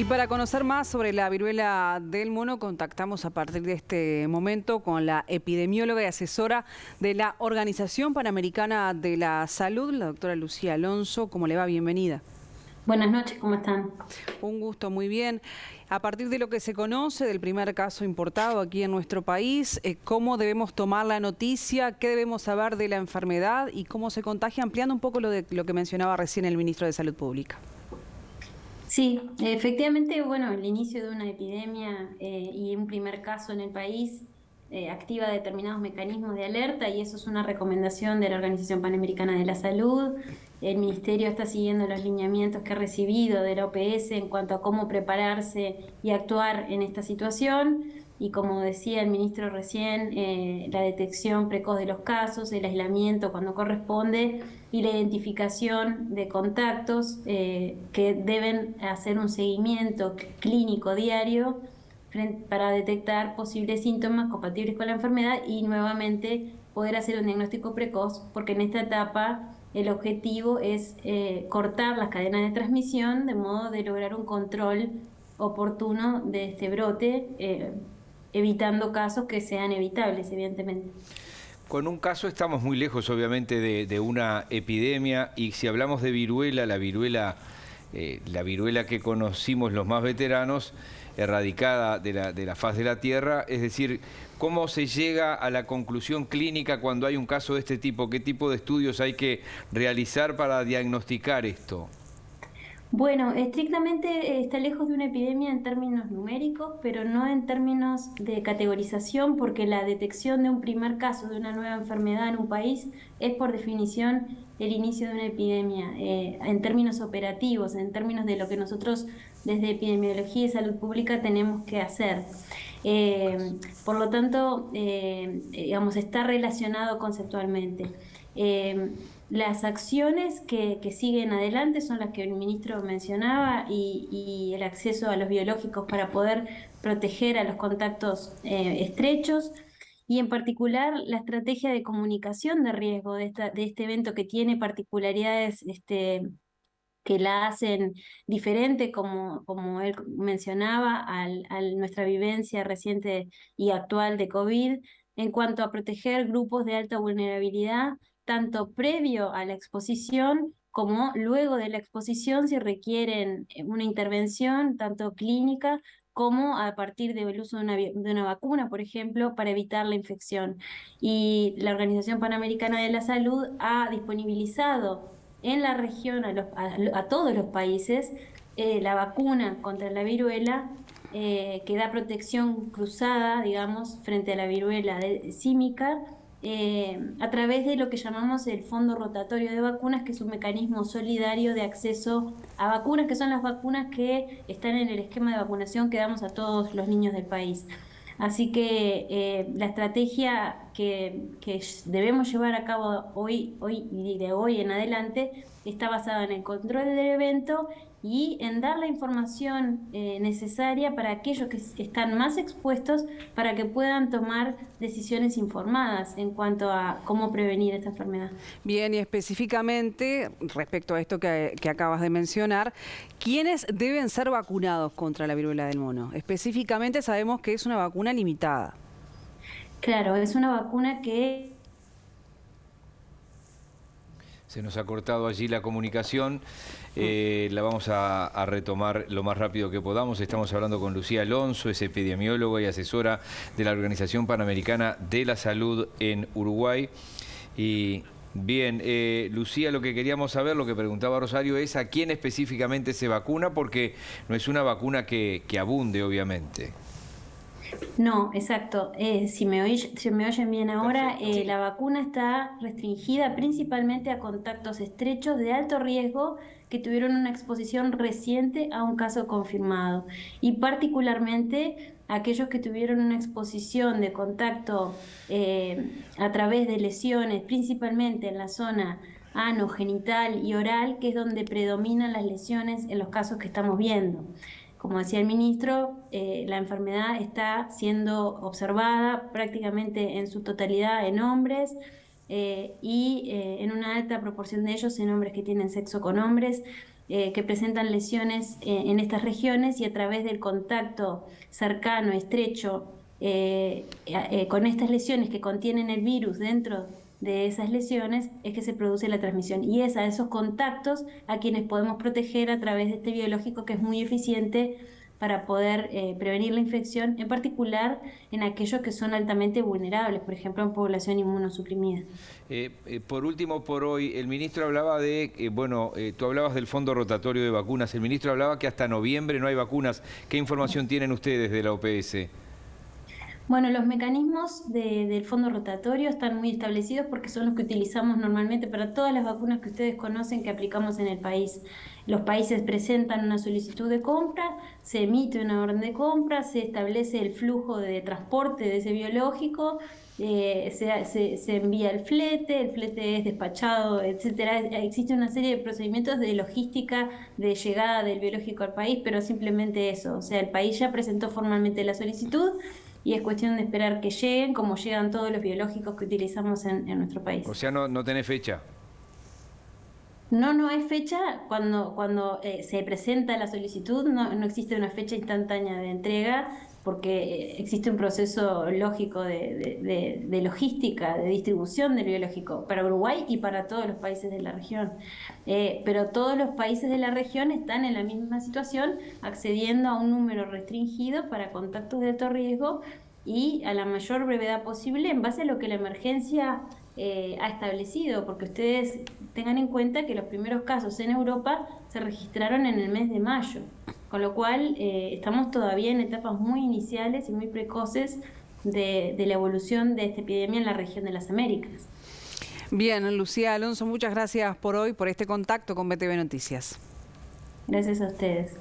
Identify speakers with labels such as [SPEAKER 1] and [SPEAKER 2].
[SPEAKER 1] Y para conocer más sobre la viruela del mono, contactamos a partir de este momento con la epidemióloga y asesora de la Organización Panamericana de la Salud, la doctora Lucía Alonso. ¿Cómo le va? Bienvenida.
[SPEAKER 2] Buenas noches, ¿cómo están?
[SPEAKER 1] Un gusto, muy bien. A partir de lo que se conoce del primer caso importado aquí en nuestro país, ¿cómo debemos tomar la noticia? ¿Qué debemos saber de la enfermedad? ¿Y cómo se contagia? Ampliando un poco lo que mencionaba recién el ministro de Salud Pública.
[SPEAKER 2] Sí, efectivamente, bueno, el inicio de una epidemia y un primer caso en el país activa determinados mecanismos de alerta y eso es una recomendación de la Organización Panamericana de la Salud. El Ministerio está siguiendo los lineamientos que ha recibido de la OPS en cuanto a cómo prepararse y actuar en esta situación. Y como decía el ministro recién, la detección precoz de los casos, el aislamiento cuando corresponde y la identificación de contactos que deben hacer un seguimiento clínico diario para detectar posibles síntomas compatibles con la enfermedad y nuevamente poder hacer un diagnóstico precoz, porque en esta etapa el objetivo es cortar las cadenas de transmisión de modo de lograr un control oportuno de este brote, evitando casos que sean evitables, evidentemente.
[SPEAKER 3] Con un caso estamos muy lejos, obviamente, de una epidemia, y si hablamos de viruela, la viruela que conocimos los más veteranos, erradicada de la faz de la Tierra, es decir, ¿cómo se llega a la conclusión clínica cuando hay un caso de este tipo? ¿Qué tipo de estudios hay que realizar para diagnosticar esto?
[SPEAKER 2] Bueno, estrictamente está lejos de una epidemia en términos numéricos, pero no en términos de categorización, porque la detección de un primer caso de una nueva enfermedad en un país es por definición el inicio de una epidemia. En términos operativos, en términos de lo que nosotros desde epidemiología y salud pública tenemos que hacer. Por lo tanto, digamos, está relacionado conceptualmente. Las acciones que siguen adelante son las que el ministro mencionaba y el acceso a los biológicos para poder proteger a los contactos estrechos y en particular la estrategia de comunicación de riesgo de este evento que tiene particularidades que la hacen diferente, como él mencionaba, a nuestra vivencia reciente y actual de COVID, en cuanto a proteger grupos de alta vulnerabilidad, tanto previo a la exposición como luego de la exposición, si requieren una intervención, tanto clínica como a partir del uso de una vacuna, por ejemplo, para evitar la infección. Y la Organización Panamericana de la Salud ha disponibilizado en la región a todos los países la vacuna contra la viruela que da protección cruzada, digamos, frente a la viruela símica a través de lo que llamamos el Fondo Rotatorio de Vacunas, que es un mecanismo solidario de acceso a vacunas, que son las vacunas que están en el esquema de vacunación que damos a todos los niños del país. Así que la estrategia que debemos llevar a cabo hoy y de hoy en adelante está basada en el control del evento y en dar la información necesaria para aquellos que están más expuestos para que puedan tomar decisiones informadas en cuanto a cómo prevenir esta enfermedad.
[SPEAKER 1] Bien, y específicamente respecto a esto que acabas de mencionar, ¿quiénes deben ser vacunados contra la viruela del mono? Específicamente sabemos que es una vacuna limitada.
[SPEAKER 2] Claro, es una vacuna que
[SPEAKER 3] Se nos ha cortado allí la comunicación, la vamos a retomar lo más rápido que podamos. Estamos hablando con Lucía Alonso, es epidemióloga y asesora de la Organización Panamericana de la Salud en Uruguay. Y bien, Lucía, lo que queríamos saber, lo que preguntaba Rosario, es a quién específicamente se vacuna, porque no es una vacuna que abunde, obviamente.
[SPEAKER 2] No, exacto. Si me oyen bien ahora,
[SPEAKER 3] Perfecto. Sí.
[SPEAKER 2] la vacuna está restringida principalmente a contactos estrechos de alto riesgo que tuvieron una exposición reciente a un caso confirmado y particularmente aquellos que tuvieron una exposición de contacto a través de lesiones, principalmente en la zona ano, genital y oral, que es donde predominan las lesiones en los casos que estamos viendo. Como decía el ministro, la enfermedad está siendo observada prácticamente en su totalidad en hombres en una alta proporción de ellos en hombres que tienen sexo con hombres, que presentan lesiones en estas regiones, y a través del contacto cercano, estrecho, con estas lesiones que contienen el virus dentro de esas lesiones, es que se produce la transmisión. Y es a esos contactos a quienes podemos proteger a través de este biológico, que es muy eficiente para poder prevenir la infección, en particular en aquellos que son altamente vulnerables, por ejemplo, en población inmunosuprimida.
[SPEAKER 3] Por último, por hoy, el ministro hablaba de, tú hablabas del fondo rotatorio de vacunas, el ministro hablaba que hasta noviembre no hay vacunas. ¿Qué información tienen ustedes de la OPS?
[SPEAKER 2] Bueno, los mecanismos del fondo rotatorio están muy establecidos porque son los que utilizamos normalmente para todas las vacunas que ustedes conocen que aplicamos en el país. Los países presentan una solicitud de compra, se emite una orden de compra, se establece el flujo de transporte de ese biológico, se envía el flete es despachado, etcétera. Existe una serie de procedimientos de logística de llegada del biológico al país, pero simplemente eso. O sea, el país ya presentó formalmente la solicitud y es cuestión de esperar que lleguen, como llegan todos los biológicos que utilizamos en nuestro país.
[SPEAKER 3] O sea, no tenés fecha.
[SPEAKER 2] No hay fecha. Cuando se presenta la solicitud, no existe una fecha instantánea de entrega, porque existe un proceso lógico de logística, de distribución del biológico para Uruguay y para todos los países de la región. Pero todos los países de la región están en la misma situación, accediendo a un número restringido para contactos de alto riesgo y a la mayor brevedad posible en base a lo que la emergencia ha establecido, porque ustedes tengan en cuenta que los primeros casos en Europa se registraron en el mes de mayo, con lo cual estamos todavía en etapas muy iniciales y muy precoces de la evolución de esta epidemia en la región de las Américas.
[SPEAKER 1] Bien, Lucía Alonso, muchas gracias por hoy, por este contacto con BTV Noticias.
[SPEAKER 2] Gracias a ustedes.